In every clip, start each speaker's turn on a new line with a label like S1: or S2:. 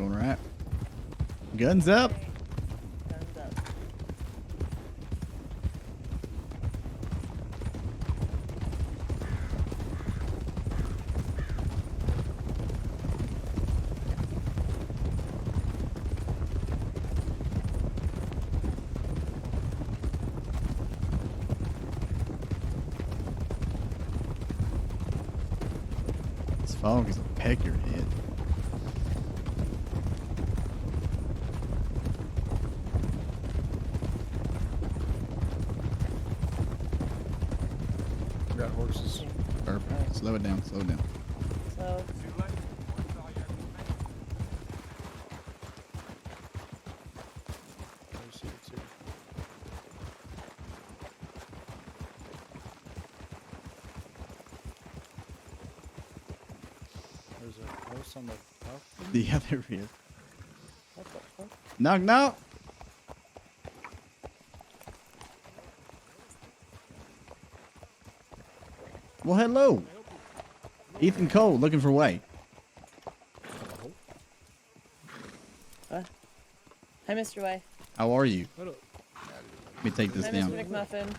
S1: Going right. Guns up.
S2: Guns up.
S1: This fog is a peck your head.
S3: Got horses.
S1: Perfect. Slow it down. Slow it down.
S2: So
S3: There's a horse on the top.
S1: The other is.
S2: what the fuck?
S1: Knock, knock. Well, hello. Ethan Cole, looking for way.
S2: Hi, Mr. Way.
S1: How are you?
S3: Hello.
S1: Let me take this
S2: Hi,
S1: down.
S2: Mr. McMuffin.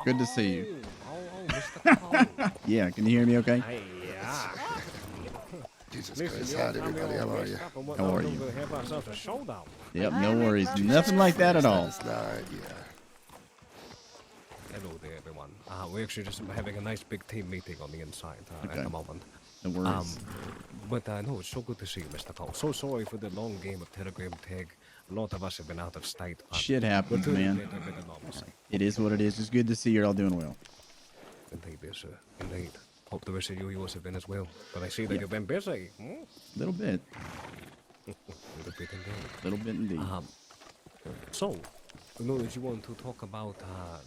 S1: Good to see you.
S4: Oh, Mr. Colt.
S1: Yeah, can you hear me okay?
S4: Hey, yeah.
S5: Jesus
S4: Listen,
S5: Christ,
S4: you
S5: hi
S4: don't tell me
S5: everybody, how
S4: all
S5: are
S4: messed
S5: you?
S4: up and what
S1: How
S4: not,
S1: are
S4: we're
S1: you?
S4: gonna have ourselves a showdown.
S1: Yep, no worries. Nothing like that at all.
S5: It's not, yeah.
S4: Hello there, everyone. We're actually just having a nice big team meeting on the inside at
S1: Okay.
S4: the moment.
S1: No worries.
S4: But no, it's so good to see you, Mr. Cole. So sorry for the long game of Telegram tag. A lot of us have been out of state. But
S1: Shit happens,
S4: we're turning
S1: man.
S4: it a bit of normalcy.
S1: It is what it is. It's good to see you're all doing well.
S4: Indeed, dear sir. Indeed. Hope the rest of you yours have been as well. But I see that
S1: Yeah.
S4: you've been busy. Hmm?
S1: Little bit.
S4: Little bit indeed.
S1: Little bit indeed.
S4: So, I know that you want to talk about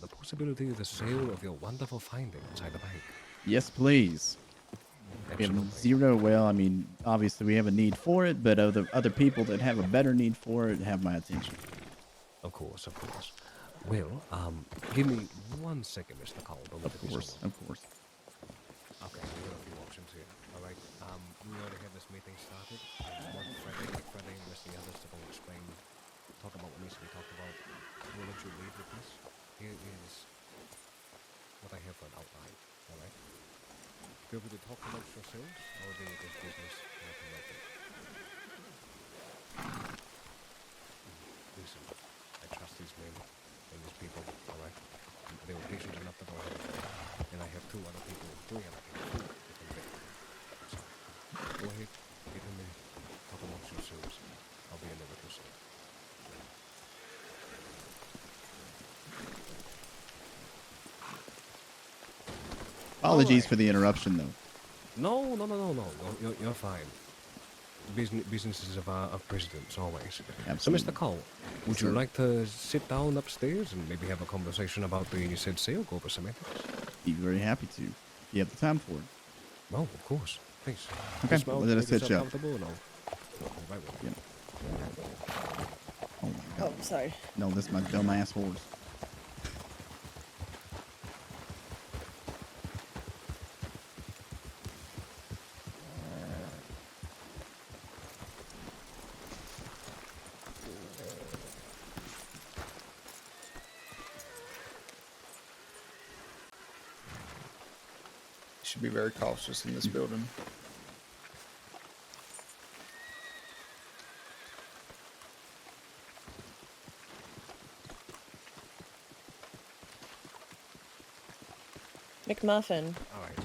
S4: the possibility of the sale of your wonderful find inside the bank.
S1: Yes, please. We have zero. Well, I mean, obviously we have a need for it, but other people that have a better need for it have my attention.
S4: Of course, of course. Well, give me 1 second, Mr. Cole. Don't
S1: Of
S4: let me
S1: course,
S4: solo.
S1: of course.
S4: Okay, we have a few options here. All right. We already have this meeting started. One Friday, and the rest of the others to go explain, talk about what needs to be talked about. We'll let you leave with this. Here is what I have for an outline. All right. Feel free to talk amongst yourselves or do this business correctly. Listen, I trust these men and these people. All right. They were patient enough to go ahead. And I have three other people to convict. So, go ahead, get in there, talk amongst yourselves. I'll be in there with you soon.
S1: Apologies for the interruption, though.
S4: No. You're fine. Businesses of presidents, always.
S1: Absolutely.
S4: So, Mr. Cole, would you like to sit down upstairs and maybe have a conversation about the said sale, go over semantics?
S1: Be very happy to. If you have the time for it.
S4: No, of course. Please.
S1: Okay,
S4: Dismount,
S1: let us
S4: make
S1: set
S4: yourself
S1: you up.
S4: comfortable, and I'll go right with you.
S1: Oh my
S2: Oh,
S1: god.
S2: sorry.
S1: No, this is my dumb ass horse.
S5: Should be very cautious in this building.
S2: McMuffin.
S4: All right.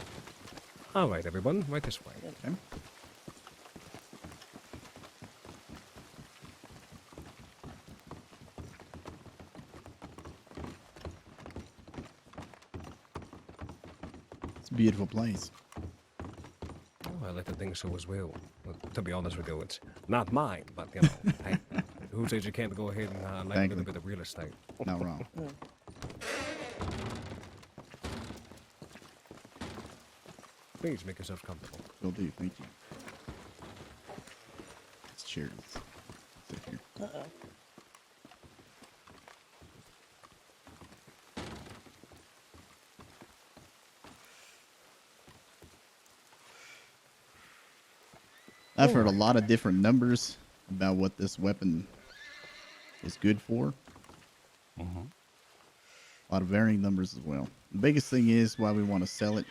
S4: All right, everyone, right this way.
S1: Okay. It's a beautiful place.
S4: Oh, I like to think so as well. But to be honest with you, it's not mine, but you know, hey, who says you can't go ahead and like a
S1: Thank
S4: little
S1: you.
S4: bit of real estate?
S1: Not wrong.
S4: Please make yourself comfortable.
S1: Will do. Thank you. Let's cheers. Sit here.
S2: Uh-oh.
S1: I've heard a lot of different numbers about what this weapon is good for. A lot of varying numbers as well. The biggest thing is why we want to sell it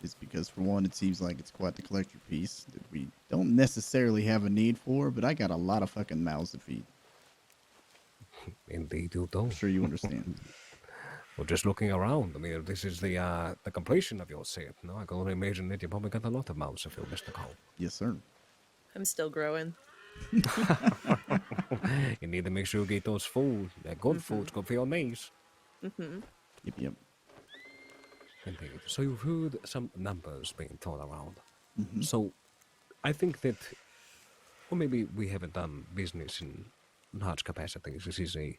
S1: is because, for one, it seems like it's quite the collector piece that we don't necessarily have a need for, but I got a lot of fucking mouths to feed.
S4: Indeed, you do.
S1: I'm sure you understand.
S4: Well, just looking around, I mean, this is the completion of your set. No, I can only imagine that you probably got a lot of mouths to fill, Mr. Cole.
S1: Yes, sir.
S2: I'm still growing.
S4: You need to make sure you get those food. That good food's good for your knees.
S1: Yep.
S4: Indeed. So you've heard some numbers being thrown around. So I think that, or maybe we haven't done business in large capacities. This is a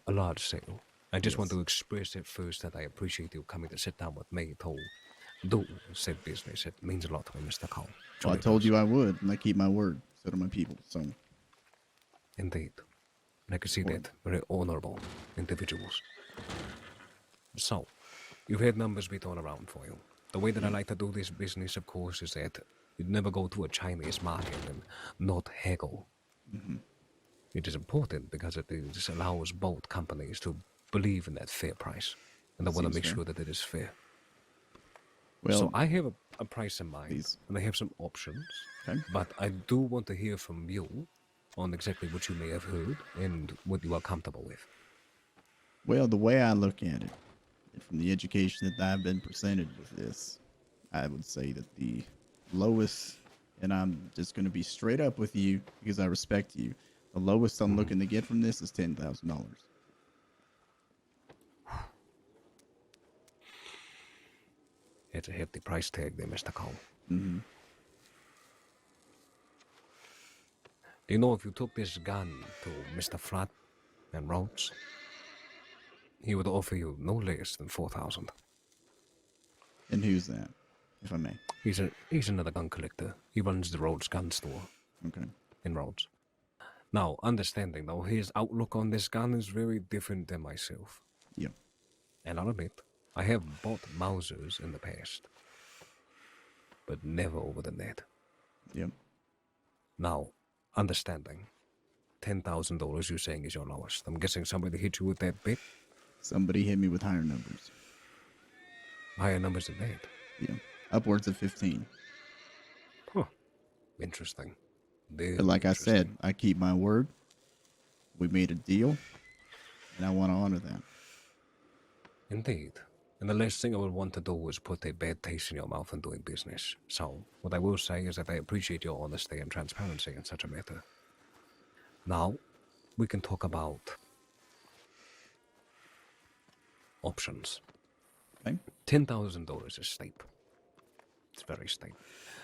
S4: large sale. I just want to express at first that I appreciate you coming to sit down with me to do said business. It means a lot to me, Mr. Cole.
S1: Well, I told you I would, and I keep my word. So do my people. So,
S4: Indeed. And I can see that. Very honorable individuals. So, you've had numbers be thrown around for you. The way that I like to do this business, of course, is that you'd never go to a Chinese market and not haggle. It is important because it allows both companies to believe in that fair price. And I want to
S1: Seems
S4: make
S1: fair.
S4: sure that it is fair.
S1: well,
S4: So I have a price in mind,
S1: Please.
S4: and I have some options.
S1: Okay.
S4: But I do want to hear from you on exactly what you may have heard and what you are comfortable with.
S1: well, the way I look at it, and from the education that I've been presented with this, I would say that the lowest, and I'm just going to be straight up with you because I respect you, the lowest I'm looking to get from this is $10,000.
S4: It's a hefty price tag there, Mr. Cole. Do you know if you took this gun to Mr. Flat and Rhodes, he would offer you no less than 4,000.
S1: And who's that, if I may?
S4: He's another gun collector. He runs the Rhodes gun store
S1: Okay.
S4: in Rhodes. Now, understanding though, his outlook on this gun is very different than myself.
S1: Yep.
S4: And I'll admit, I have bought Mausers in the past, but never over the net.
S1: Yep.
S4: Now, understanding, $10,000 you're saying is your lowest. I'm guessing somebody hit you with that bit?
S1: Somebody hit me with higher numbers.
S4: Higher numbers than that.
S1: Yeah. Upwards of 15.
S4: Huh. Interesting.
S1: But like I said, I keep my word. We made a deal, and I want to honor that.
S4: Indeed. And the last thing I would want to do is put a bad taste in your mouth in doing business. So, what I will say is that I appreciate your honesty and transparency in such a matter. Now, we can talk about options.
S1: Okay.
S4: $10,000 is steep. It's very steep.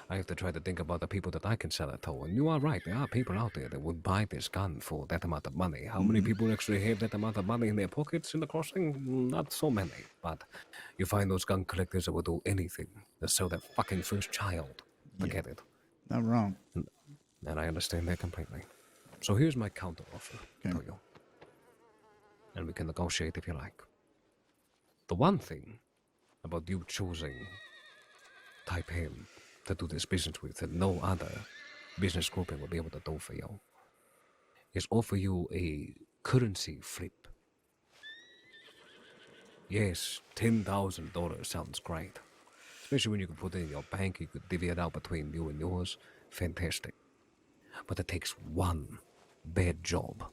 S4: I have to try to think about the people that I can sell it to. And you are right, there are people out there that would buy this gun for that amount of money. How many people actually have that amount of money in their pockets in the crossing? Not so many. But you find those gun collectors that will do anything to sell their fucking first child. Forget it.
S1: Not wrong.
S4: And I understand that completely. So here's my counter offer to you. And we can negotiate if you like. The one thing about you choosing Taipei to do this business with that no other business grouping will be able to do for you is offer you a currency flip. Yes, $10,000 sounds great. Especially when you can put it in your bank, you could divvy it out between you and yours. Fantastic. But it takes one bad job.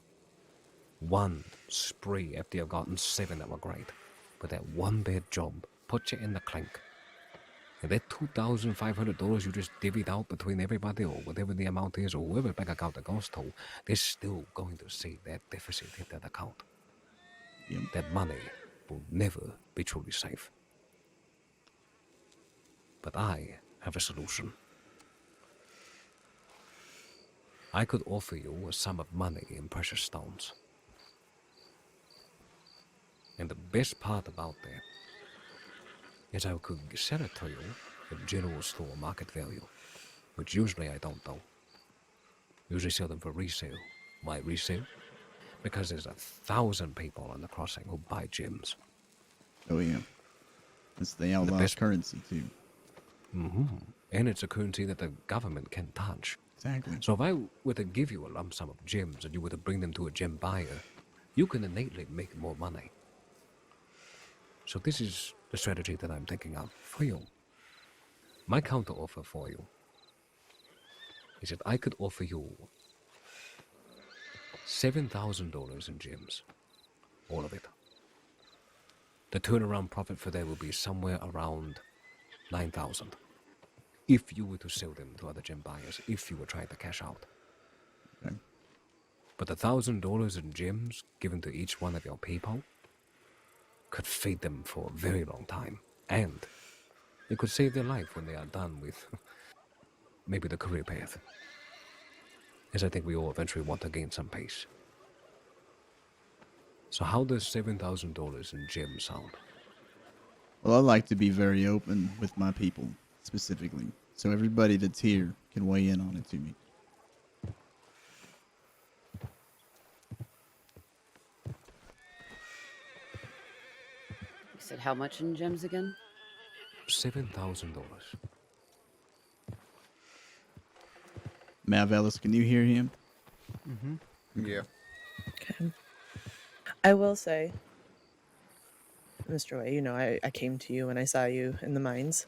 S4: One spree after you've gotten 7 that were great. But that one bad job puts you in the clink. And that $2,500 you just divvied out between everybody or whatever the amount is or whoever bank account it goes to, they're still going to see that deficit hit that account.
S1: Yep.
S4: That money will never be truly safe. But I have a solution. I could offer you a sum of money in precious stones. And the best part about that is I could sell it to you at general store market value, which usually I don't do. Usually sell them for resale. Why resale? Because there's 1,000 people on the crossing who buy gems.
S1: Oh, yeah. It's the outlaw
S4: best-
S1: currency, too.
S4: And it's a currency that the government can touch.
S1: Exactly.
S4: So if I were to give you a lump sum of gems and you were to bring them to a gem buyer, you can innately make more money. So this is the strategy that I'm thinking of for you. My counter offer for you is that I could offer you $7,000 in gems. All of it. The turnaround profit for that will be somewhere around 9,000. If you were to sell them to other gem buyers, if you were trying to cash out.
S1: Okay.
S4: But $1,000 in gems given to each one of your people could feed them for a very long time. And it could save their life when they are done with maybe the career path. As I think we all eventually want to gain some pace. So how does $7,000 in gems sound?
S1: Well, I like to be very open with my people, specifically, so everybody that's here can weigh in on it to me.
S6: You said how much in gems again?
S4: $7,000.
S1: Mav Ellis, can you hear him?
S5: Yeah.
S2: Okay. I will say, Mr. Way, you know, I came to you when I saw you in the mines.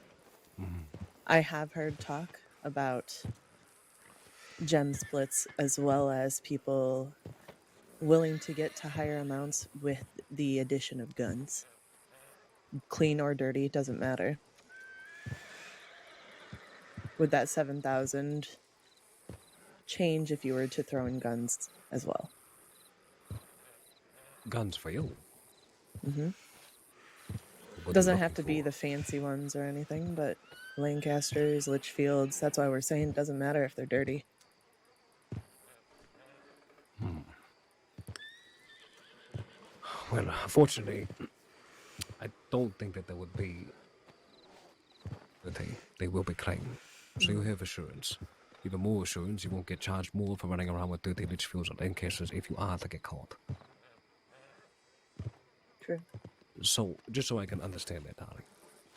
S2: I have heard talk about gem splits as well as people willing to get to higher amounts with the addition of guns. Clean or dirty, doesn't matter. Would that 7,000 change if you were to throw in guns as well?
S4: Guns for you.
S2: Mm-hmm.
S4: What are you
S2: Doesn't have
S4: looking
S2: to be
S4: for?
S2: the fancy ones or anything, but Lancasters, Litchfields, that's why we're saying it doesn't matter if they're dirty.
S4: Well, unfortunately, I don't think that there would be. But they will be claimed. So you have assurance. Even more assurance, you won't get charged more for running around with dirty Litchfields or Lancasters if you are to get caught.
S2: True.
S4: So, just so I can understand that, darling.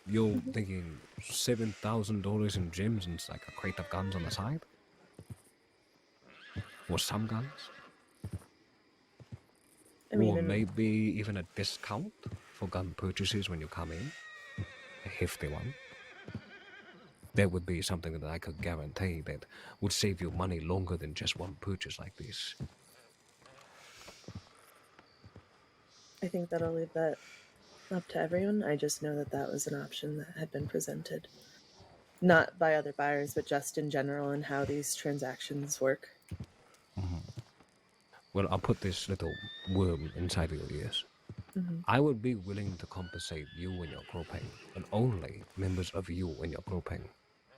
S4: You're thinking $7,000 in gems and like a crate of guns on the side? Or some guns?
S2: I mean,
S4: Or
S2: and
S4: maybe even a discount for gun purchases when you come in? A hefty one? That would be something that I could guarantee that would save you money longer than just one purchase like this.
S2: I think that I'll leave that up to everyone. I just know that that was an option that had been presented. Not by other buyers, but just in general and how these transactions work.
S4: Well, I'll put this little worm inside your ears. I would be willing to compensate you and your grouping, and only members of you and your grouping.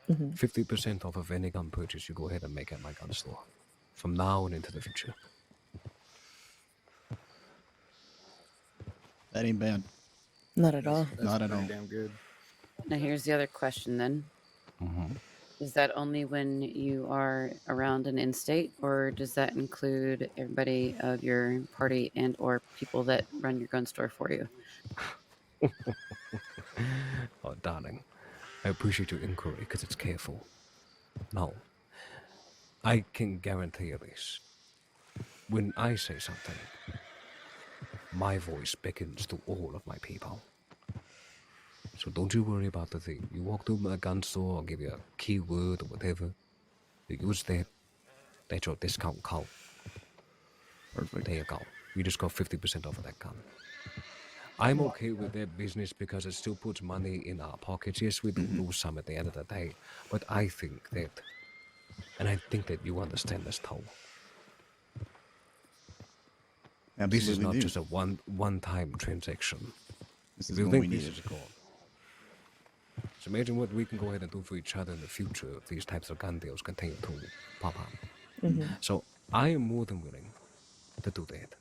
S4: 50% off of any gun purchase you go ahead and make at my gun store. From now and into the future.
S1: That ain't bad.
S2: Not at all.
S5: That's
S1: Not at
S5: pretty
S1: all.
S5: damn good.
S6: Now here's the other question then. Is that only when you are around an in-state, or does that include everybody of your party and or people that run your gun store for you?
S4: Oh, darling, I appreciate your inquiry because it's careful. No, I can guarantee you this. When I say something, my voice beckons to all of my people. So don't you worry about the thing. You walk to a gun store, I'll give you a keyword or whatever. You use that. That's your discount code.
S1: Perfect.
S4: There you go. You just got 50% off of that gun. I'm okay with that business because it still puts money in our pockets. Yes, we do lose some at the end of the day. But I think that, and I think that you understand this, Toe.
S1: Absolutely
S4: This is not
S1: do.
S4: just a one-time transaction.
S1: This
S4: If
S1: is
S4: you
S1: what
S4: think
S1: we
S4: this
S1: needed.
S4: is gone. So imagine what we can go ahead and do for each other in the future if these types of gun deals continue to pop up. So I am more than willing to do that.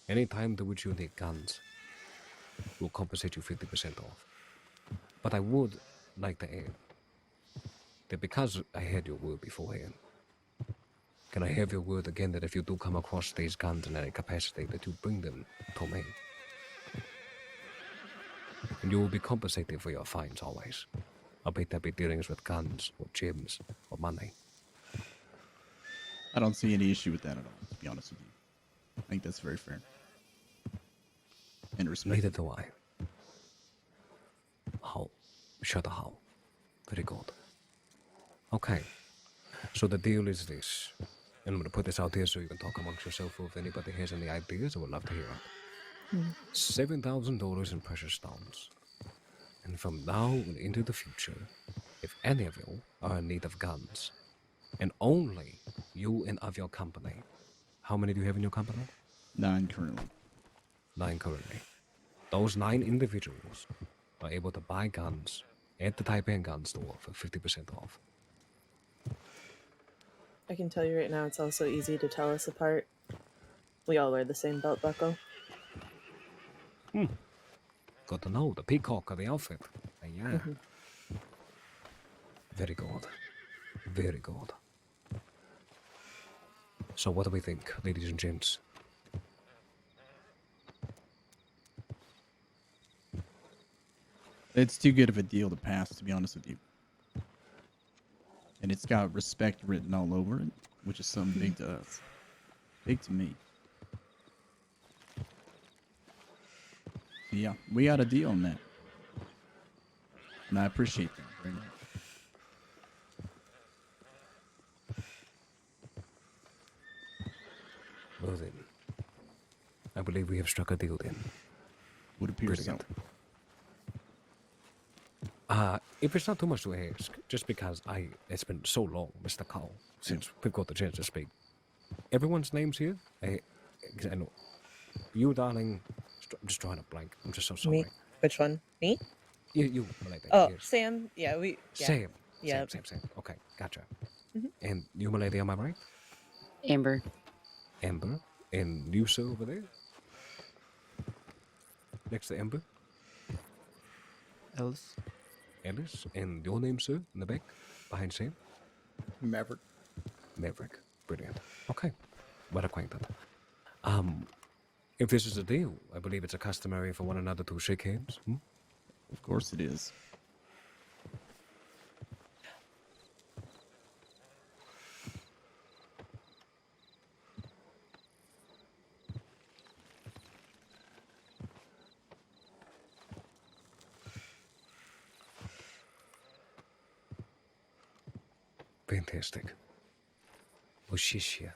S4: Any time to which you need guns, we'll compensate you 50% off. But I would like to add that because I had your word beforehand, can I have your word again that if you do come across these guns in any capacity, that you bring them to me? And you will be compensated for your fines always. appear to be dealings with guns or gyms or money.
S1: I don't see any issue with that at all, to be honest with you. I think that's very fair. And
S4: Neither
S1: respectful.
S4: do I. How? Shut the how. Very good. Okay. So the deal is this. And I'm going to put this out here so you can talk amongst yourself. If anybody has any ideas, I would love to hear it. $7,000 in precious stones. And from now and into the future, if any of you are in need of guns, and only you and of your company, how many do you have in your company?
S1: 9 currently.
S4: 9 currently. Those 9 individuals are able to buy guns at the Taipei gun store for 50% off.
S2: I can tell you right now, it's also easy to tell us apart. We all wear the same belt buckle.
S4: Good to know, the peacock of the outfit. Yeah. Very good. Very good. So what do we think, ladies and gents?
S1: It's too good of a deal to pass, to be honest with you. And it's got respect written all over it, which is something big to us. Big to me. Yeah, we got a deal on that. And I appreciate that very much.
S4: Well then, I believe we have struck a deal then.
S1: Would appear so.
S4: Brilliant. If it's not too much to ask, just because it's been so long, Mr. Cole, since we've got the chance to speak. Everyone's names here? I know. You, darling, I'm just drawing a blank. I'm just so sorry.
S2: Me? Which one? Me?
S4: You, Malay.
S2: Oh,
S4: Yes.
S2: Sam. Yeah, we. Yeah.
S4: Sam.
S2: Yeah.
S4: Sam. Okay, gotcha. And you, Malay, am I right?
S6: Amber.
S4: Amber. And you, sir, over there? Next to Amber?
S3: Ellis.
S4: Ellis. And your name, sir, in the back? Behind Sam?
S5: Maverick.
S4: Maverick. Brilliant. Okay. Well acquainted. If this is a deal, I believe it's a customary for one another to shake hands.
S1: Of course it is.
S4: Fantastic. Well, 谢谢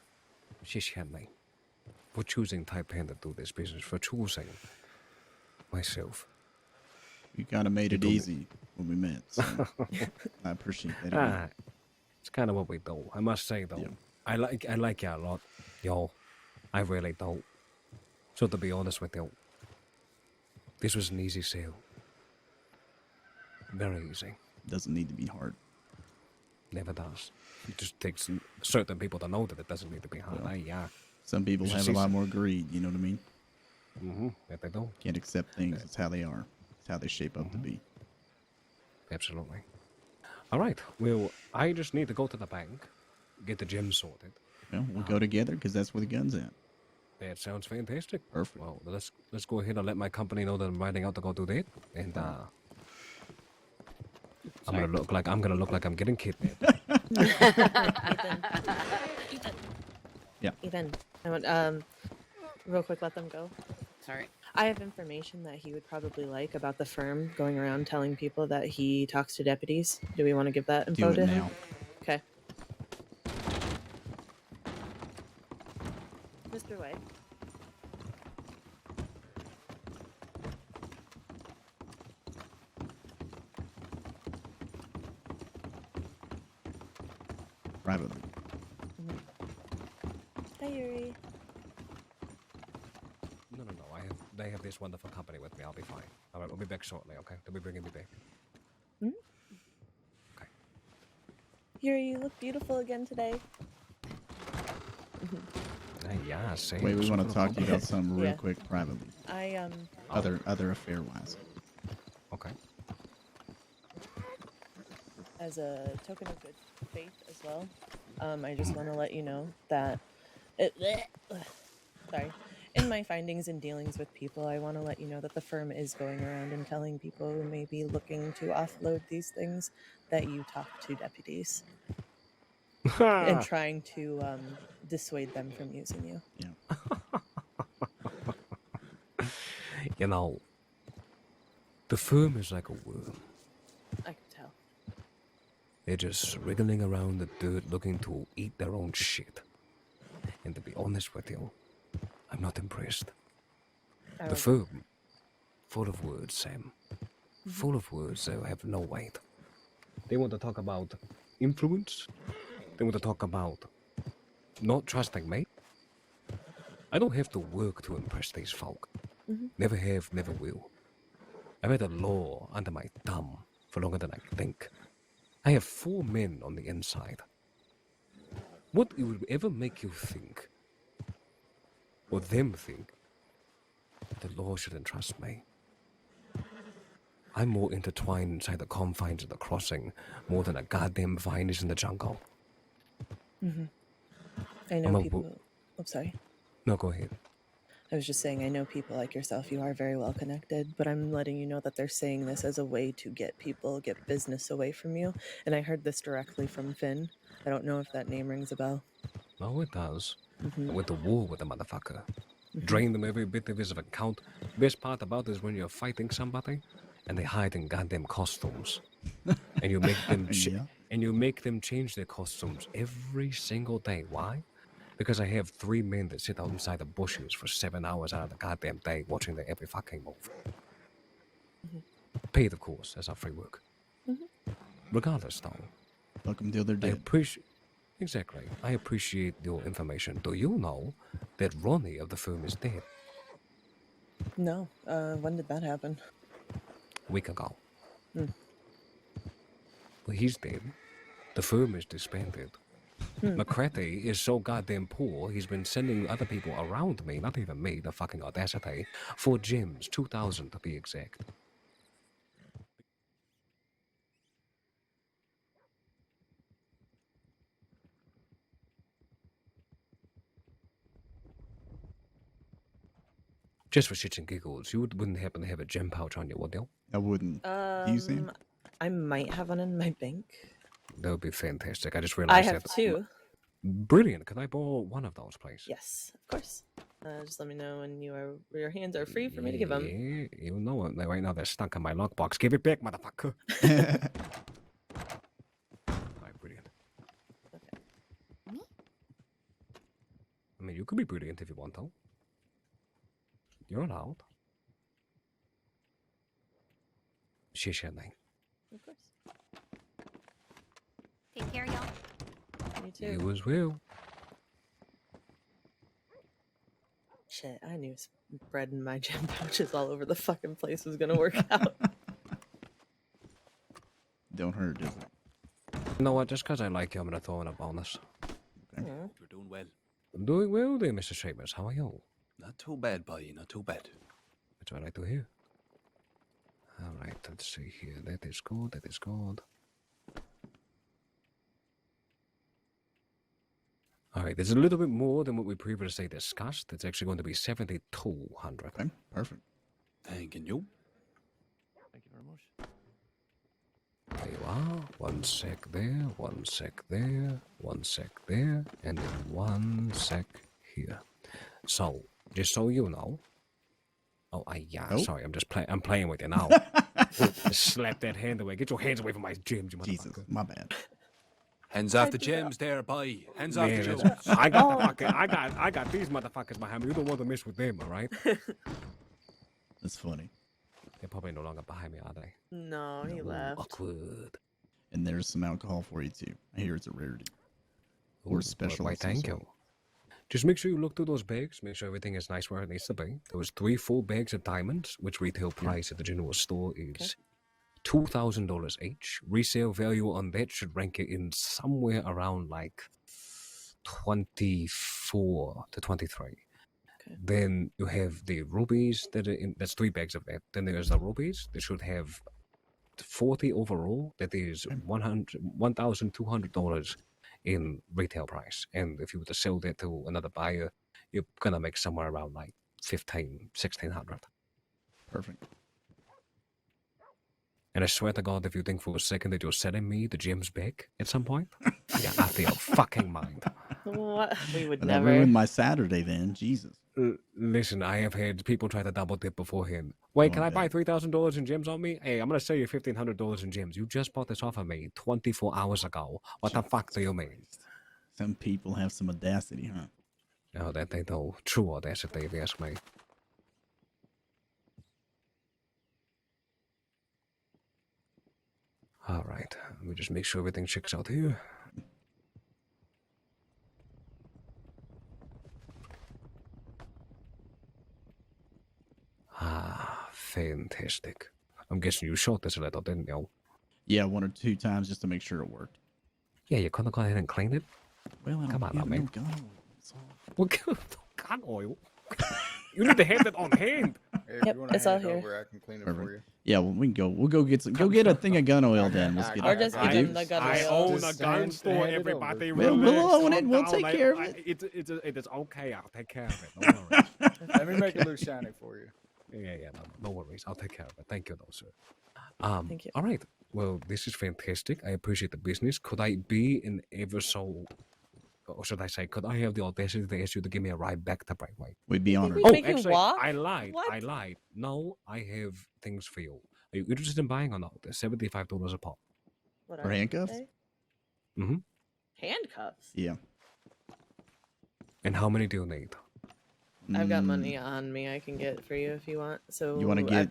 S4: 你 for choosing Taipei to do this business, for choosing myself.
S1: You kind of made it
S4: told me.
S1: easy when we met, so I appreciate that. anyway.
S4: It's kind of what we do. I must say though,
S1: Yeah.
S4: I like you a lot, yo. I really do. So to be honest with you, this was an easy sale. Very easy.
S1: Doesn't need to be hard.
S4: Never does. It just takes certain people to know that it doesn't need to be hard. Yeah.
S1: Some people
S4: You should
S1: have
S4: see
S1: a lot
S4: some-
S1: more greed, you know what I mean?
S4: That they do.
S1: Can't accept things. It's how they are. It's how they shape up to be.
S4: Absolutely. All right. Well, I just need to go to the bank, get the gym sorted.
S1: Well, we'll go together because that's where the gun's at.
S4: That sounds fantastic.
S1: Perfect.
S4: Well, let's go ahead and let my company know that I'm riding out to go do that, and I'm gonna look like I'm getting kidnapped.
S2: Ethan, I want, real quick, let them go.
S6: Sorry.
S2: I have information that he would probably like about the firm going around telling people that he talks to deputies. Do we want to give that info
S1: Do
S2: to
S1: it
S2: him?
S1: now.
S2: Okay. Mr. White.
S1: Privately.
S2: Hi, Yuri.
S4: No. They have this wonderful company with me. I'll be fine. All right, we'll be back shortly. Okay, they'll be bringing me back. Okay.
S2: Yuri, you look beautiful again today.
S4: Yeah, same.
S1: Wait, we want to
S4: Super
S1: talk to you about
S4: compliment.
S1: something real
S2: Yeah.
S1: quick privately.
S2: I
S1: Other affair wise.
S4: Okay.
S2: as a token of good faith as well, I just want to let you know that sorry, in in my findings and dealings with people, I want to let you know that the firm is going around and telling people who may be looking to offload these things that you talk to deputies and trying to dissuade them from using you.
S4: You know, the firm is like a worm.
S2: I can tell.
S4: They're just wriggling around the dirt looking to eat their own shit. And to be honest with you, I'm not impressed. The firm, full of words, Sam. Full of words that have no weight. They want to talk about influence. They want to talk about not trusting me. I don't have to work to impress these folk. Never have, never will. I've had the law under my thumb for longer than I think. I have 4 men on the inside. What would ever make you think, or them think, that the law shouldn't trust me? I'm more intertwined inside the confines of the crossing more than a goddamn vine is in the jungle.
S2: I know people. I'm sorry.
S4: No, go ahead.
S2: I was just saying, I know people like yourself. You are very well connected, but I'm letting you know that they're saying this as a way to get business away from you. And I heard this directly from Finn. I don't know if that name rings a bell.
S4: Oh, it does. With the war with the motherfucker. Drain them every bit of his account. Best part about it is when you're fighting somebody and they hide in goddamn costumes. And you make them and you make them change their costumes every single day. Why? Because I have 3 men that sit outside the bushes for 7 hours out of the goddamn day watching their every fucking move. Paid, of course, as our free work. Regardless, though.
S1: Welcome till they're dead.
S4: Exactly. I appreciate your information. Do you know that Ronnie of the firm is dead?
S2: No. When did that happen?
S4: A week ago. Well, he's dead. The firm is disbanded. McCarthy is so goddamn poor, he's been sending other people around me, not even me, the fucking audacity, for gems, 2,000 to be exact. Just for shits and giggles, you wouldn't happen to have a gem pouch on you, would you?
S1: I wouldn't. Do you, Sam?
S2: I might have one in my bank.
S4: That would be fantastic. I just realized
S2: I have 2.
S4: Brilliant. Can I borrow one of those, please?
S2: Yes, of course. Just let me know when your hands are free for me to give them.
S4: Yeah, you know it. Right now they're stuck in my lockbox. Give it back, motherfucker. Alright, brilliant.
S2: Okay.
S4: I mean, you could be brilliant if you want to. You're allowed. She's your name.
S2: Of course.
S7: Take care, y'all.
S2: Me too.
S4: You as well.
S2: Shit, I knew spreading my gem pouches all over the fucking place was gonna work out.
S1: Don't hurt, does it?
S4: You know what? Just because I like you, I'm going to throw in a bonus.
S1: Okay.
S5: You're doing well.
S4: I'm doing well there, Mr. Chambers. How are you?
S5: Not too bad, boy. Not too bad.
S4: That's what I like to hear. All right, let's see here. That is good. That is good. All right, there's a little bit more than what we previously discussed. It's actually going to be 7,200.
S1: Okay, perfect.
S5: Thanking you.
S3: Thank you very much.
S4: There you are. 1 sec there, 1 sec there, 1 sec there, and then 1 sec here. So, just so you know. Oh, sorry, I'm playing with you now. Just slap that hand away. Get your hands away from my gems, you
S1: Jesus,
S4: motherfucker.
S1: my bad.
S5: Hands off the gems there, boy. Hands off the
S4: Man,
S5: gems.
S4: I got these motherfuckers behind me. You don't want to mess with them, all right?
S1: That's funny.
S4: They're probably no longer behind me, are they?
S2: No, he left.
S4: Awkward.
S1: And there's some alcohol for you too. I hear it's a rarity. Or special.
S4: Why,
S1: of some
S4: thank
S1: sort.
S4: you. Just make sure you look through those bags. Make sure everything is nice where it needs to be. There was 3 full bags of diamonds, which retail price at the general store is $2,000 each. Resale value on that should rank it in somewhere around like 24 to 23.
S2: Okay.
S4: Then you have the rubies that are in. That's 3 bags of that. Then there's the rubies that should have 40 overall. That is $1,200 in retail price. And if you were to sell that to another buyer, you're gonna make somewhere around like 1600.
S1: Perfect.
S4: And I swear to God, if you think for a second that you're selling me the James back at some point, you're out of your fucking mind.
S2: What? We would
S1: That
S2: never.
S1: ruined my Saturday then. Jesus.
S4: Listen, I have had people try to double dip beforehand. Wait, can I buy $3,000 in gems on me? Hey, I'm gonna sell you $1,500 in gems. You just bought this off of me 24 hours ago. What the fuck do you mean?
S1: Some people have some audacity, huh?
S4: No, that they know. True audacity, if you ask me. All right, let me just make sure everything checks out here. Ah, fantastic. I'm guessing you shot this letter, didn't you?
S1: Yeah, 1 or 2 times just to make sure it worked.
S4: Yeah, you couldn't go ahead and clean it?
S1: Well, I don't
S4: Come on,
S1: have
S4: now,
S1: no
S4: mate.
S1: gun oil, that's all.
S4: What kind of gun oil? You need to have that on hand.
S7: Hey,
S2: Yep,
S7: if you want to
S2: it's all
S7: hand it
S2: here.
S7: over, I can clean it
S1: Perfect.
S7: for you.
S1: Yeah, well, we can go. We'll go get some. Go get a thing of gun oil then. Let's get
S2: Or
S1: it.
S2: just give him the gun
S4: I
S2: oil.
S4: own a
S7: Just
S4: gun
S7: hand
S4: store,
S7: it over.
S4: everybody.
S1: We'll
S4: relax,
S1: own it.
S4: calm
S1: We'll
S4: down.
S1: take care of it.
S4: It's okay. I'll take care of it. Don't worry.
S7: Let me make it look shiny for you.
S4: Yeah. No worries. I'll take care of it. Thank you, though, sir.
S2: Thank you.
S4: All right. Well, this is fantastic. I appreciate the business. Could I be an ever so, or should I say, could I have the audacity to ask you to give me a ride back to Brightway?
S1: We'd be honored.
S2: we- Make you
S4: actually,
S2: walk?
S4: I lied.
S2: What?
S4: I lied. No, I have things for you. Are you interested in buying or not? They're $75 a pop.
S2: What
S1: For
S2: are they?
S1: handcuffs?
S4: Mm-hmm.
S2: Handcuffs.
S1: Yeah.
S4: And how many do you need?
S2: I've got
S1: Mm,
S2: money on me I can get for you if you want. So
S1: You want to get?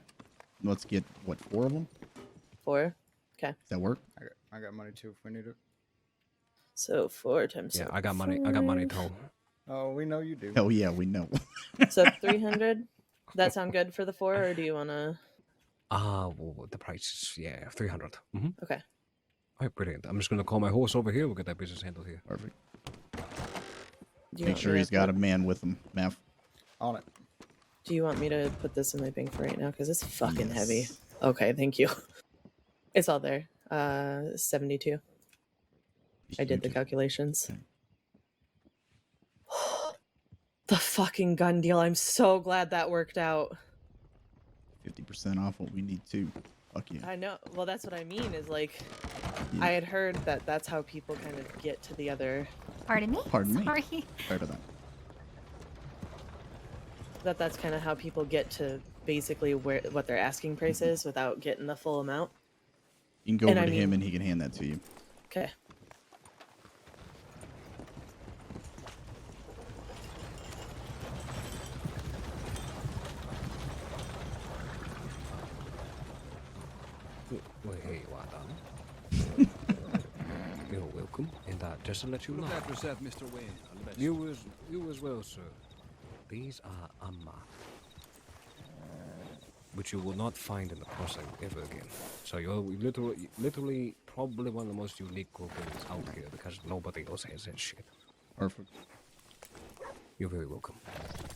S1: Let's get what 4 of them?
S2: 4?
S1: Does that work?
S7: I got money too if we need it.
S2: So 4 times.
S4: Yeah,
S2: so
S4: I got money. I got money
S2: 5.
S4: too.
S7: Oh, we know you do.
S1: Oh yeah, we know.
S2: So 300. That sound good for the 4, or do you want to?
S4: Well, the price is 300. Mm-hmm.
S2: Okay.
S4: All right, brilliant. I'm just gonna call my horse over here. We'll get that business handled here.
S1: Perfect.
S2: Do you
S1: Make
S2: want
S1: sure
S2: me
S1: he's
S2: to
S1: got a
S2: put-
S1: man with him, Mav.
S7: On it.
S2: Do you want me to put this in my bank for right now? Because it's fucking heavy.
S1: Yes.
S2: Okay, thank you. It's all there. 72. I did the calculations.
S1: Okay.
S2: The fucking gun deal. I'm so glad that worked out.
S1: 50% off what we need to. Fuck yeah.
S2: I know. Well, that's what I mean is like,
S1: Yeah.
S2: I had heard that that's how people kind of get to the other,
S8: Pardon me?
S1: Pardon me?
S8: Sorry.
S1: Right of that.
S2: that's kind of how people get to basically what their asking price is without getting the full amount.
S1: You can go
S2: And
S1: over
S2: I
S1: to him
S2: mean-
S1: and he can hand that to you.
S2: Okay.
S4: Well, hey, Watan. You're welcome. And just to let you know,
S5: Look after yourself, Mr. Wayne. All the best.
S4: you as well, sir. These are unmarked, which you will not find in the crossing ever again. So you're literally probably one of the most unique groupings out here because nobody else has that shit.
S1: Perfect.
S4: You're very welcome.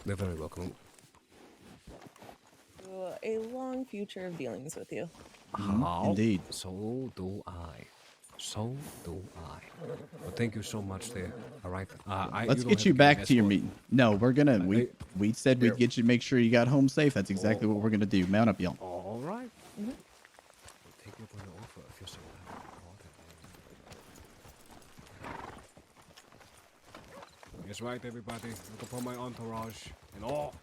S4: They're very welcome.
S2: A long future of dealings with you.
S4: How?
S1: Indeed.
S4: So do I. So do I. Well, thank you so much there. All right.
S1: Let's
S4: don't
S1: get
S4: have
S1: you
S4: to
S1: back
S4: give
S1: to your
S4: escort.
S1: meeting. No, we're gonna. We said we'd
S7: Yeah.
S1: get you, make sure you got home safe. That's exactly what we're gonna do. Mount up, y'all.
S4: All right. We'll take you up on your offer if you're so That's right, everybody. Look upon my entourage and all.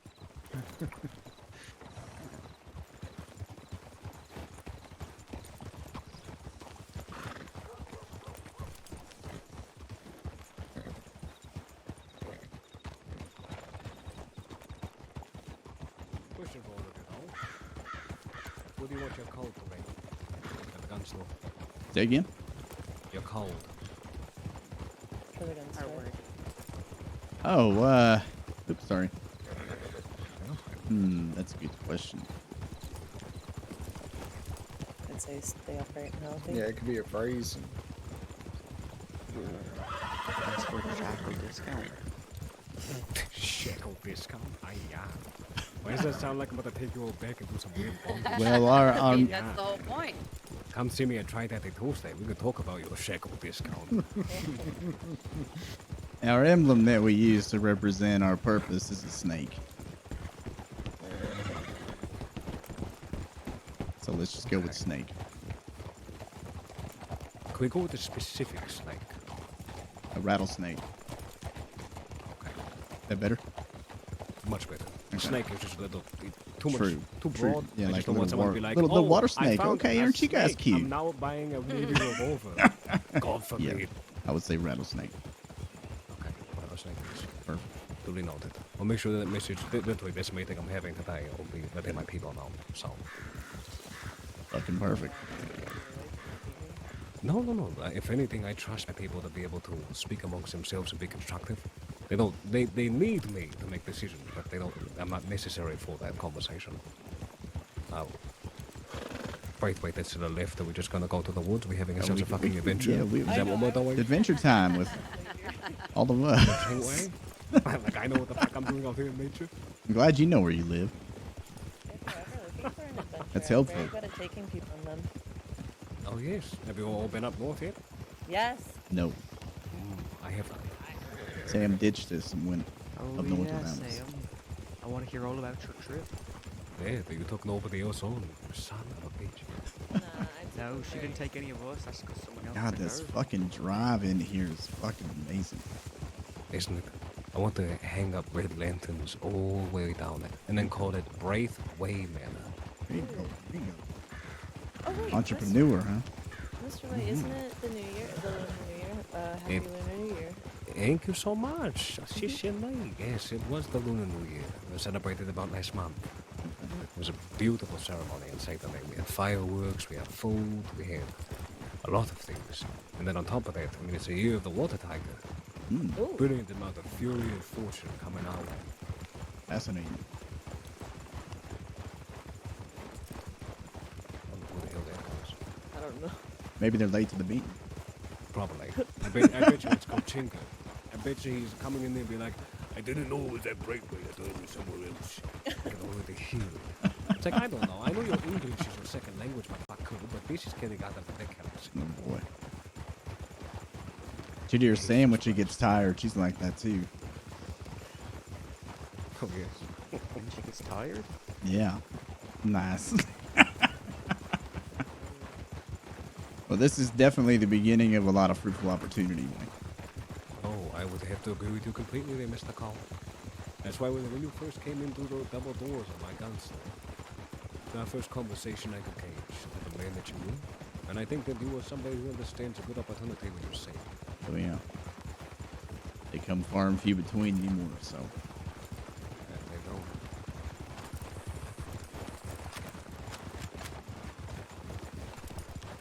S4: Question for all of you, though. What do you want your cold to make at the gun store?
S1: Say again.
S4: Your cold.
S2: For the gun store.
S1: Oh, oops, sorry. That's a good question.
S2: I'd say stay upright and healthy.
S7: Yeah, it could be a phrase.
S6: That's for the shackle discount.
S4: Shackle discount. Yeah. Why does that sound like I'm about to take you all back and do some weird bondage?
S1: Well, our
S6: That's the whole point.
S4: Come see me at Try That Tuesday. We can talk about your shackle discount.
S1: our emblem that we use to represent our purpose is a snake. So let's just go with
S4: Okay.
S1: snake.
S4: Can we go with the specific snake?
S1: A rattlesnake.
S4: Okay.
S1: That better?
S4: Much better.
S1: Okay.
S4: Snake is just a little too much,
S1: True,
S4: too
S1: true.
S4: broad.
S1: Yeah,
S4: I
S1: like
S4: just
S1: a
S4: don't want
S1: little
S4: someone to
S1: war-
S4: be like,
S1: little- the
S4: oh,
S1: water
S4: I
S1: snake.
S4: found
S1: Okay,
S4: a
S1: aren't you guys
S4: snake.
S1: cute?"
S4: I'm now buying a Navy revolver. God forbid.
S1: Yeah. I would say rattlesnake.
S4: Okay, whatever snake is.
S1: Perfect.
S4: Duly noted. I'll make sure that message, literally this meeting I'm having today, will be letting my people know. So,
S1: Fucking perfect.
S4: no. If anything, I trust my people to be able to speak amongst themselves and be constructive. They don't. They need me to make decisions, but they don't. I'm not necessary for that conversation. Wait. That's to the left. Are we just gonna go to the woods? We're having such a fucking adventure.
S1: Yeah,
S4: Is that what we're doing?
S1: Adventure time with all of us.
S4: Anyway, like I know what the fuck I'm doing out here in nature.
S1: I'm glad you know where you live.
S2: If you're ever looking for an adventure,
S1: That's
S2: I'm
S1: helpful.
S2: very good at taking people on them.
S4: Oh yes. Have you all been up north yet?
S2: Yes.
S1: No.
S4: I have.
S1: Sam ditched us and went
S3: Oh
S1: up north
S3: yeah,
S1: around us.
S3: Sam. I want to hear all about your trip.
S4: Yeah, but you took nobody else on. Son of a bitch.
S3: No, she didn't take any of us. That's because someone else
S1: God,
S3: took
S1: this
S3: hers.
S1: fucking drive in here is fucking amazing.
S4: Isn't it? I want to hang up red lanterns all the way down there, and then call it Braithway Manor.
S1: There you go. There you
S2: Oh wait,
S1: go. Entrepreneur, huh?
S2: Mr. White, isn't it the New Year? The Lunar New Year? Happy
S4: Yep.
S2: Lunar New Year.
S4: Thank you so much. Yes, it was the Lunar New Year. We celebrated about last month. It was a beautiful ceremony on Saturday. We had fireworks, we had food, we had a lot of things. And then on top of that, I mean, it's a year of the water tiger.
S2: Ooh.
S4: Brilliant amount of fury and fortune coming our way.
S1: Fascinating.
S4: I don't know who the hell that was.
S2: I don't know.
S1: Maybe they're late to the meeting.
S4: Probably. I bet you it's called Chinka. I bet you he's coming in there and be like, I didn't know it was that Braithway. I thought it was somewhere else. I can already hear it. It's like, I don't know. I know your English is your second language, my fucker, but this is getting out of ridiculous.
S1: Oh boy. Judy, Sam, when she gets tired, she's like that too.
S4: Oh, yes.
S3: When she gets tired?
S1: Yeah. Nice. Well, this is definitely the beginning of a lot of fruitful opportunity. Mike.
S4: Oh, I would have to agree with you completely there, Mr. Colt. That's why when you first came in through those double doors of my gun store, in our first conversation I could gauge the man that you knew. And I think that you are somebody who understands a good opportunity when you say it.
S1: So yeah. They come far and few between anymore, so.
S4: And they don't.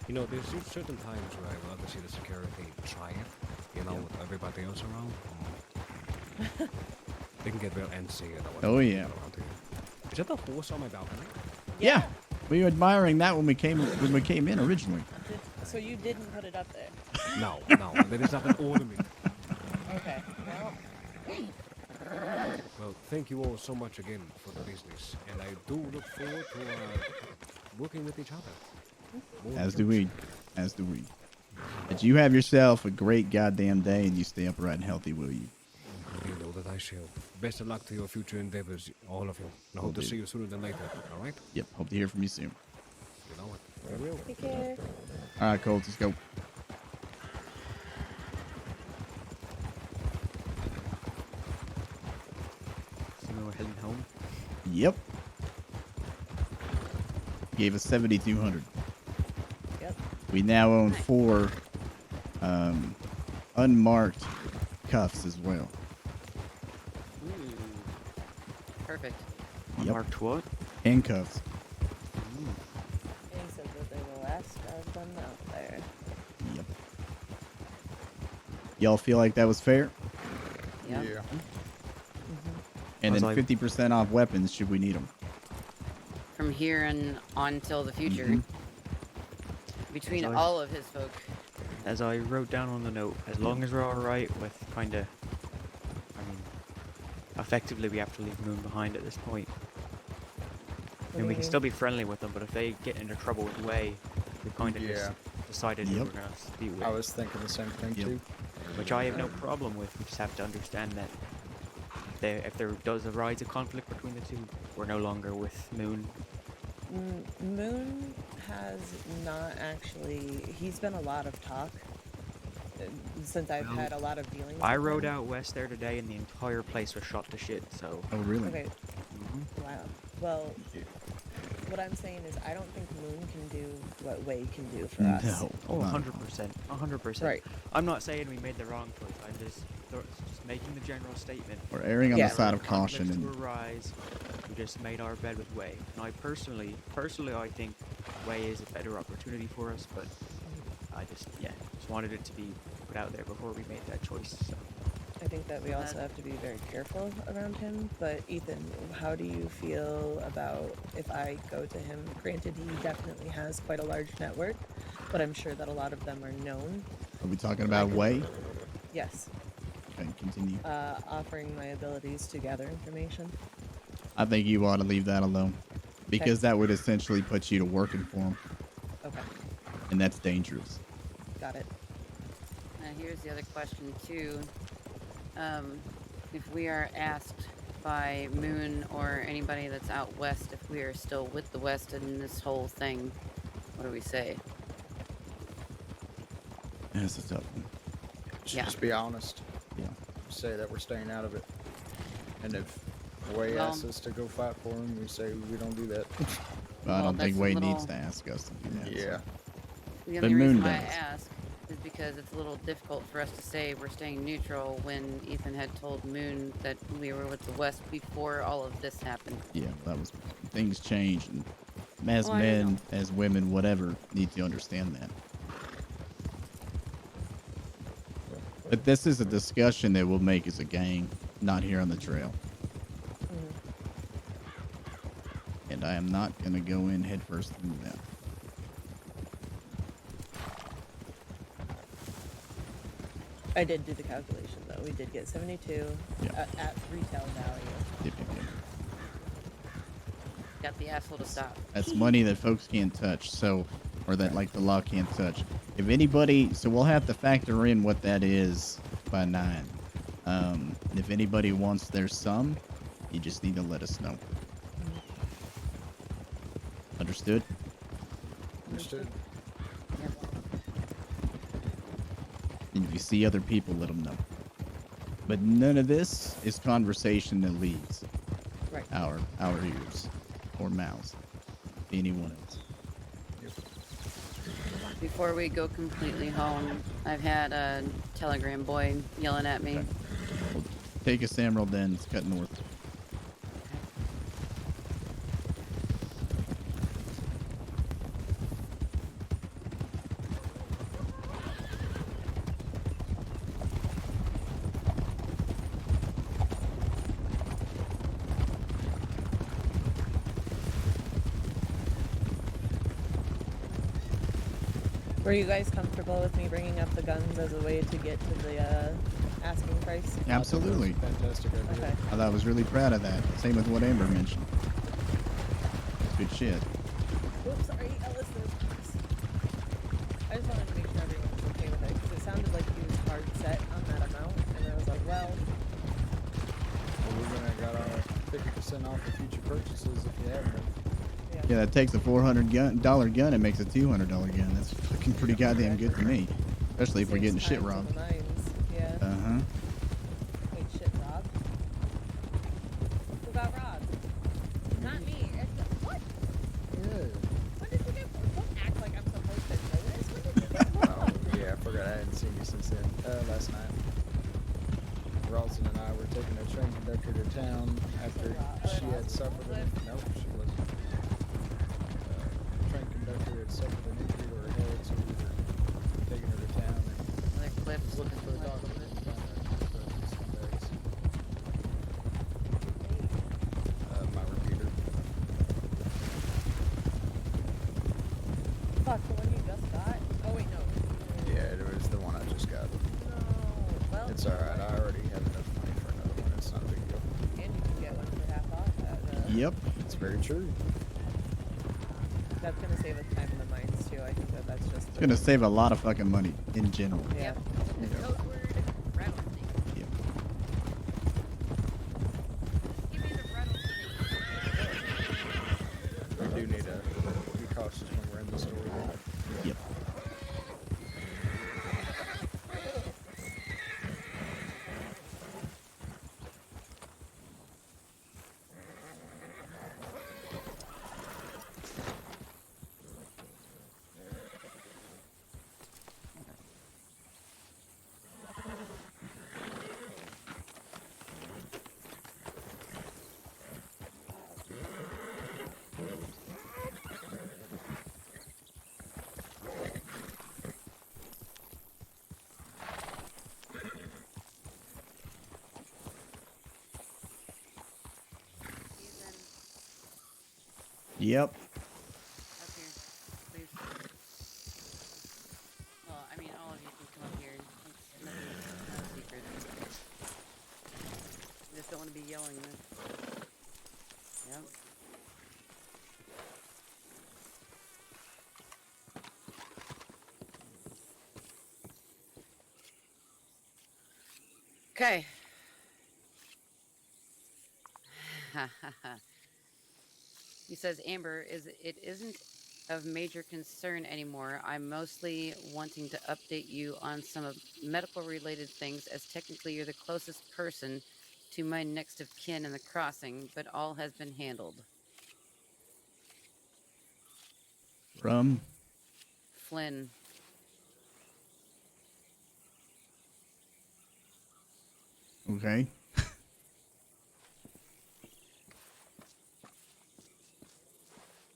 S4: You know, there's just certain times where I would rather see the security try it, you know, with everybody else around. They can get real antsy and
S1: Oh, yeah.
S4: around here. Is that the horse on my balcony?
S1: Yeah. We were admiring that when we came in originally.
S2: So you didn't put it up there?
S4: No, that is not an ornament.
S2: Okay. Well,
S4: Well, thank you all so much again for the business, and I do look forward to working with each other. More
S1: As
S4: than
S1: do we. As do we. But you have yourself a great goddamn day and you stay upright and healthy, will you?
S4: You know that I shall. Best of luck to your future endeavors, all of you. And I hope to
S1: do.
S4: see you sooner than later, all right?
S1: Yep. Hope to hear from you soon.
S4: You know it. I will.
S2: take care.
S1: All right, Colt, let's go.
S3: So we're heading home.
S1: Yep. Gave us 7,200.
S2: Yep.
S1: We now own 4 unmarked cuffs as well.
S6: Perfect.
S1: Yep.
S3: Marked what?
S1: Handcuffs.
S2: And he said that they were the last of them out there.
S1: Yep. Y'all feel like that was fair?
S6: Yeah.
S1: And
S3: Was
S1: then
S3: I-
S1: 50% off weapons should we need them.
S6: From here and on till the future.
S1: Mhm.
S6: Between
S3: Sorry.
S6: all of his folk.
S3: As I wrote down on the note, as long as we're alright with kind of, effectively we have to leave Moon behind at this point.
S2: What
S3: And
S2: do
S3: we
S2: you
S3: can
S2: mean?
S3: still be friendly with them, but if they get into trouble with Way, we kind of just decided we
S1: Yep.
S3: were going to speak with.
S7: I was thinking the same thing
S1: Yep.
S7: too.
S3: Which I have no problem with. We just have to understand that if there does arise a conflict between the two, we're no longer with Moon.
S2: Moon has not actually. He's been a lot of talk since I've
S3: Well,
S2: had a lot of dealings.
S3: I
S2: with
S3: rode
S2: him.
S3: out west there today, and the entire place was shot to shit. So.
S1: Oh, really?
S2: Okay.
S3: Mhm.
S2: Wow. Well, what I'm saying is, I don't think Moon can do what Way can do for us.
S1: No.
S3: Oh,
S1: not at all.
S3: 100%. 100%.
S2: Right.
S3: I'm not saying we made the wrong choice. I'm just making the general statement.
S1: We're erring on
S2: Yeah.
S1: the side of
S3: Conflicts
S1: caution,
S3: to
S1: and
S3: arise, we just made our bed with Way. And I personally, I think Way is a better opportunity for us, but I just wanted it to be put out there before we made that choice. So.
S2: I think that we also have to be very careful around him. But Ethan, how do you feel about if I go to him? Granted, he definitely has quite a large network, but I'm sure that a lot of them are known.
S1: are we talking about Way?
S2: Yes.
S1: Okay, continue.
S2: Offering my abilities to gather information.
S1: I think you ought to leave that alone, because that would essentially put you to working for him,
S2: Okay.
S1: and that's dangerous.
S2: Got it.
S6: Here's the other question too. If we are asked by Moon or anybody that's out west if we are still with the West in this whole thing, what do we say?
S1: That's a tough one.
S7: Just be honest.
S1: Yeah.
S7: Say that we're staying out of it. And if Way
S6: Well-
S7: asks us to go fight for him, we say we don't do that.
S1: But I
S6: Well,
S1: don't think
S6: that's a
S1: Wade
S6: little-
S1: needs to ask us to do that. so.
S7: Yeah.
S6: The
S1: But
S6: only
S1: Moon
S6: reason why I
S1: does.
S6: ask is because it's a little difficult for us to say we're staying neutral when Ethan had told Moon that we were with the West before all of this happened.
S1: Yeah, that was things changed, and as
S6: Oh, I
S1: men,
S6: know.
S1: as women, whatever, need to understand that. But this is a discussion that we'll make as a gang, not here on the trail. And I am not gonna go in headfirst into that.
S2: I did do the calculation though. We did get 72
S1: Yeah.
S2: at retail value.
S1: Yep, yep, yep.
S6: Got the asshole to stop.
S1: That's money that folks can't touch, so, or that like the law can't touch. If anybody, so we'll have to factor in what that is by 9. If anybody wants their sum, you just need to let us know. Understood?
S7: Understood.
S1: And if you see other people, let them know. But none of this is conversation that leaves
S2: Right.
S1: our ears or mouths. Anyone else.
S6: Before we go completely home, I've had a telegram boy yelling at me.
S1: Okay. We'll take a Samuel then, let's cut north.
S2: Were you guys comfortable with me bringing up the guns as a way to get to the asking price?
S1: Absolutely.
S7: Fantastic idea.
S2: Okay.
S1: I thought I was really proud of that. Same with what Amber mentioned. It's good shit.
S2: Oops, sorry, Ellis. I just wanted to make sure everyone was okay with it because it sounded like he was hard set on that amount, and I was like, well,
S7: Well, we're gonna got our 50% off of future purchases if you have them.
S1: Yeah, that takes a $400 gun and makes a $200 gun. That's fucking pretty goddamn good to me. Especially if we're getting
S2: 6
S1: shit
S2: times
S1: robbed.
S2: in the nines. Yeah.
S1: Uh-huh.
S2: Wait, shit robbed? Who got robbed? Not me. What?
S7: Yeah.
S2: When did you get? Don't act like I'm supposed to know this. When did you get robbed?
S7: Oh, yeah, I forgot I hadn't seen you since then. Last night. Roslyn and I were taking a train conductor to town after she had suffered an no, she wasn't. Train conductor had suffered an injury to her head, so we were taking her to town and
S6: Another clip.
S7: looking for the doctor and found the scumbags. My repeater.
S2: Fuck, the one you just got? Oh wait, no.
S7: Yeah, it was the one I just got.
S2: No. Well,
S7: It's alright, I already have enough money for another one, it's not a big deal.
S2: and you can get one for half off.
S1: Yep.
S7: It's very true.
S2: That's gonna save us time in the mines too. I think that's just.
S1: It's gonna save a lot of fucking money in general.
S2: Yeah.
S6: The code word, rattlesnake.
S1: Yep.
S6: Give me the rattlesnake.
S7: We do need a
S1: Yep.
S6: Up here, please. Well, I mean, all of you can come up here. It's nothing, not a secret. I just don't want to be yelling this. Yep. Okay. He says, Amber, it isn't of major concern anymore. I'm mostly wanting to update you on some of medical related things, as technically you're the closest person to my next of kin in the crossing, but all has been handled.
S1: From
S6: Flynn.
S1: okay.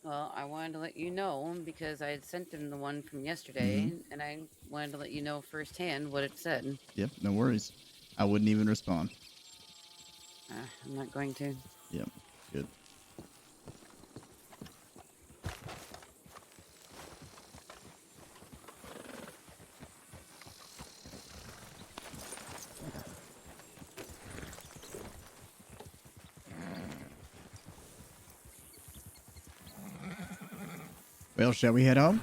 S6: Well, I wanted to let you know because I had sent him the one from yesterday, and I wanted to let you know firsthand what it said.
S1: Yep, no worries. I wouldn't even respond.
S6: I'm not going to.
S1: Yep, good. Well, shall we head home?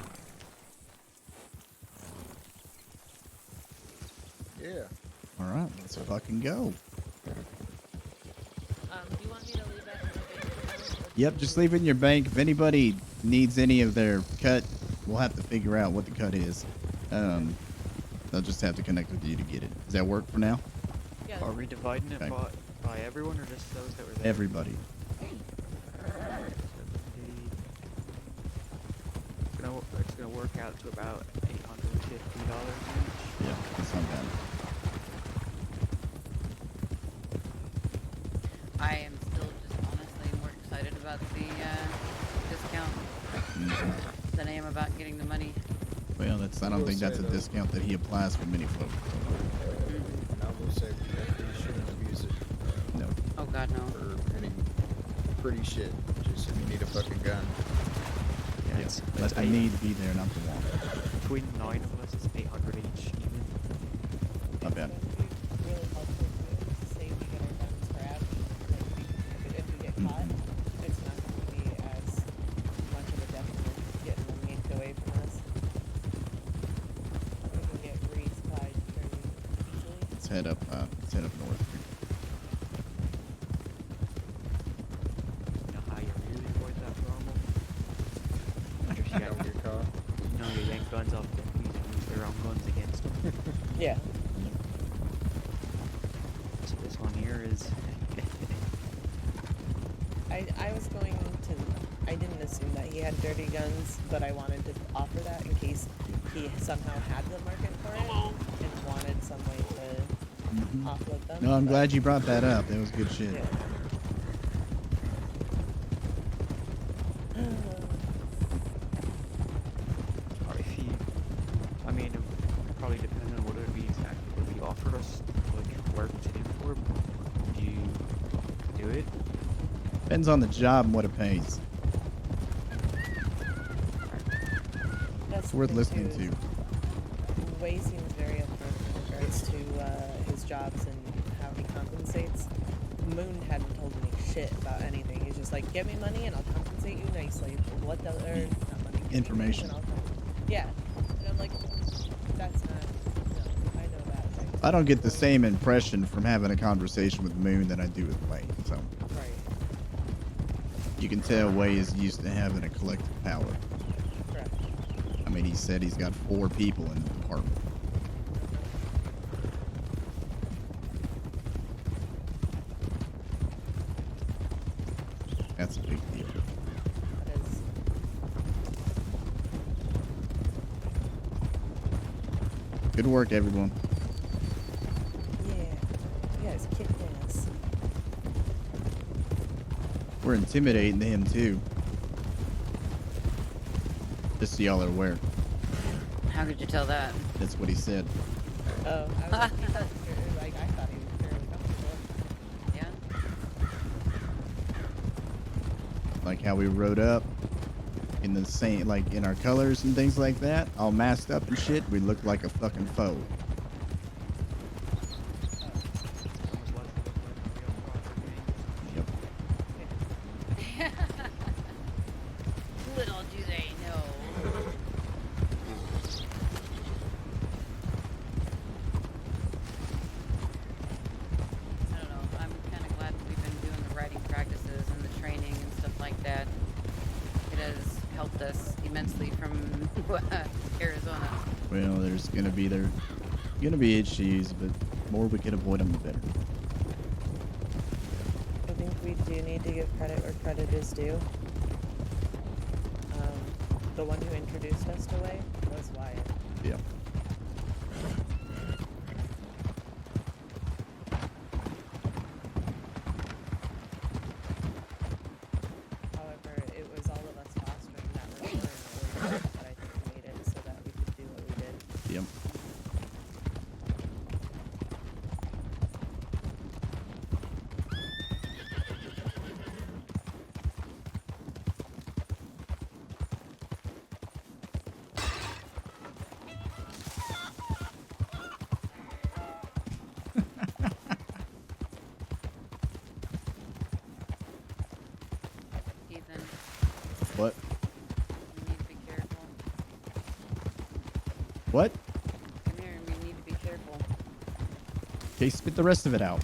S7: Yeah.
S1: All right, let's fucking go.
S2: Do you want me to leave that in the bank account?
S1: Yep, just leave it in your bank. If anybody needs any of their cut, we'll have to figure out what the cut is. They'll just have to connect with you to get it. Does that work for now?
S2: Yeah.
S3: Are we dividing it
S1: Okay.
S3: by everyone or just those that were there?
S1: Everybody.
S3: It's gonna work out to about $850 each.
S1: Yeah, that's not bad.
S6: I am still just honestly more excited about the discount than I am about getting the money.
S1: Well, I don't think that's a discount that he applies for many folks.
S7: And I will say we shouldn't abuse it
S1: No.
S6: Oh God, no.
S7: for any pretty shit. Just if you need a fucking gun.
S3: Yeah,
S1: Yes.
S3: it's
S1: Let the
S3: eight-
S1: need be there, not the want.
S3: Between 9 of us, it's 800 each. Even.
S1: Not bad.
S2: It would be really helpful to say we get our guns grabbed. Like if we get caught, it's not going to be as much of a detriment getting them yanked away from us. We can get resupplied very easily.
S1: Let's head up north here.
S3: You know how you really avoid that problem? Just
S7: Don't
S3: yank,
S7: get caught.
S3: you know, you yank guns off them, please use their own guns against them.
S2: Yeah.
S3: So this one here is.
S2: I was going to. I didn't assume that he had dirty guns, but I wanted to offer that in case he somehow had the market for it and wanted some way to offload them.
S1: No, I'm
S2: but-
S1: glad you brought that up. That was good shit.
S2: Yeah.
S3: Or if he. I mean, it would probably depend on what it would be exactly. If he offered us, like, work to do for him, would you do it?
S1: Depends on the job and what it pays.
S2: That's
S1: It's
S2: the
S1: worth
S2: thing,
S1: listening
S2: too,
S1: to.
S2: is Way seems very upfront in regards to his jobs and how he compensates. Moon hadn't told me shit about anything. He's just like, "Get me money and I'll compensate you nicely." What the or not money? Give me
S1: Information.
S2: and I'll yeah, and I'm like, that's not. No, I know that. Thing.
S1: I don't get the same impression from having a conversation with Moon that I do with Wade. So
S2: Right.
S1: you can tell Wade is used to having a collective power.
S2: Correct.
S1: I mean, he said he's got 4 people in the department. That's a big deal.
S2: That is.
S1: Good work, everyone.
S2: Yeah. You guys kicked ass.
S1: We're intimidating him, too. Just so y'all are aware.
S6: How could you tell that?
S1: That's what he said.
S2: Oh, I was like, he felt like I thought he was fairly comfortable.
S6: Yeah.
S1: Like like how we rode up in the same, like in our colors and things like that, all masked up and shit, we looked like a fucking foe. Yep.
S6: Little do they know. I don't know. I'm kind of glad that we've been doing the riding practices and the training and stuff like that. It has helped us immensely from Arizona.
S1: Well, there's gonna be issues, but the more we can avoid them, the better.
S2: I think we do need to give credit where credit is due. The one who introduced us to Way was Wyatt.
S1: Yeah.
S2: However, it was all of us fostering that rapport and relationship that I think made it so that we could do what we did.
S1: Yep.
S6: Ethan,
S1: What?
S6: we need to be careful.
S1: What?
S6: Come here, we need to be careful.
S1: Okay, spit the rest of it out.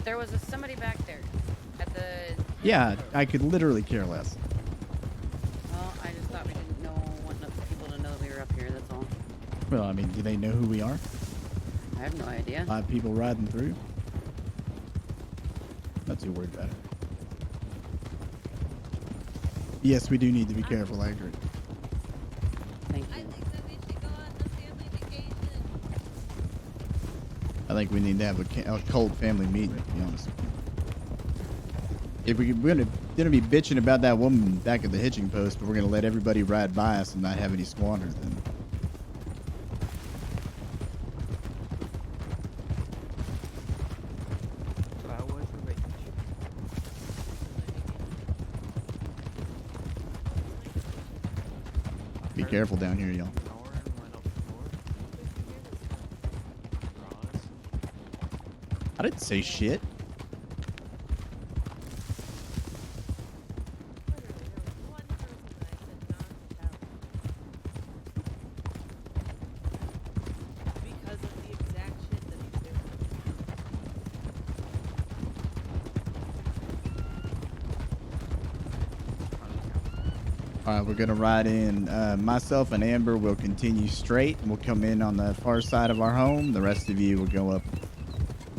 S6: There was somebody back there at the.
S1: Yeah, I could literally care less.
S6: Well, I just thought we didn't want people to know that we were up here. That's all.
S1: Well, I mean, do they know who we are?
S6: I have no idea.
S1: 5 people riding through? Not too worried about it. Yes, we do need to be careful, I agree.
S6: Thank
S8: I
S6: you.
S8: think that we should go on a family vacation.
S1: I think we need to have a Colt family meeting, to be honest. If we're gonna be bitching about that woman back at the hitching post, but we're gonna let everybody ride by us and not have any squanders, then
S3: So how was the vacation?
S1: be careful down here, y'all.
S3: Lauren went up north. Roz.
S1: I didn't say shit.
S8: Literally, there was one person that I said not to tell. Because of the exact shit that he's doing.
S1: All right, we're gonna ride in. Myself and Amber will continue straight, and we'll come in on the far side of our home. The rest of you will go up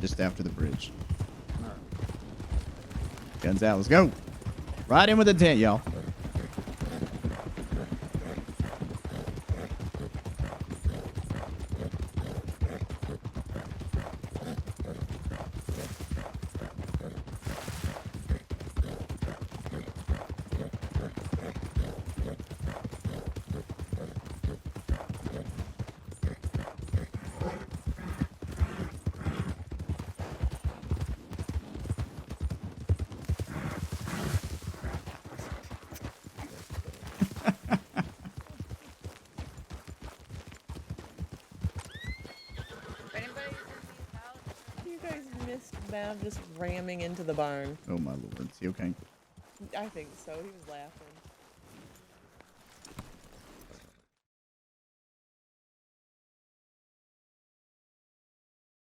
S1: just after the bridge. Guns out. Let's go. Ride in with the tent, y'all.
S6: If anybody's in these houses,
S2: You guys missed Mav just ramming into the barn.
S1: Oh my lord. Is he okay?
S2: I think so. He was laughing.